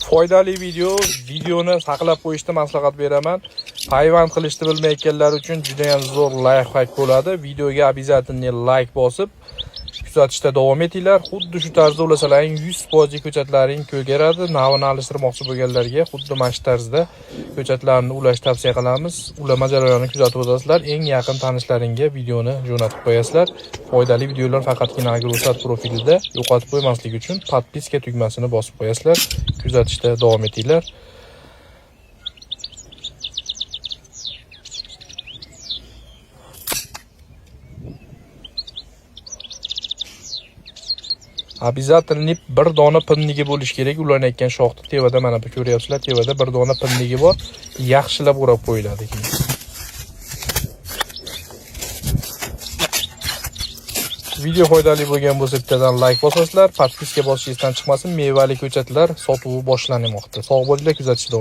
foydali videoni saqlab qo'yishni maslahat beraman. Payvand qilishni bilmayotganlar uchun juda ham zo'r layfhack bo'ladi. Videoga обязательно like bosib kuzatishda davom etinglar. Xuddi shu tarzda ulasalaring 100% ko'chatlaring ko'karadi. Navini alishtirmoqchi bo'lganlarga xuddi mana shu tarzda ko'chatlarni ulashni tavsiya qilamiz. Ulama jarayonini kuzatib o'tasizlar. Eng yaqin tanishlaringga videoni jo'natib qo'yasizlar. Foydali videolar faqatgina Agrosat profilida yo'qotib qo'ymaslik uchun podpiska tugmasini bosib qo'yasizlar. Kuzatishda davom etinglar. Обязательно bir dona pinnigi bo'lish kerak. Ulanayotgan shoxni tevada mana bu ko'ryapsizlar, tevada bir dona pinnigi bor. Yaxshilab o'rab qo'yiladi keyin. Video foydali bo'lgan bo'lsa bittadan like bosasizlar, podpiska bosishingizdan chiqmasin. Mevali ko'chatlar sotuvi boshlanmoqda. Sog' bo'linglar, kuzatishda.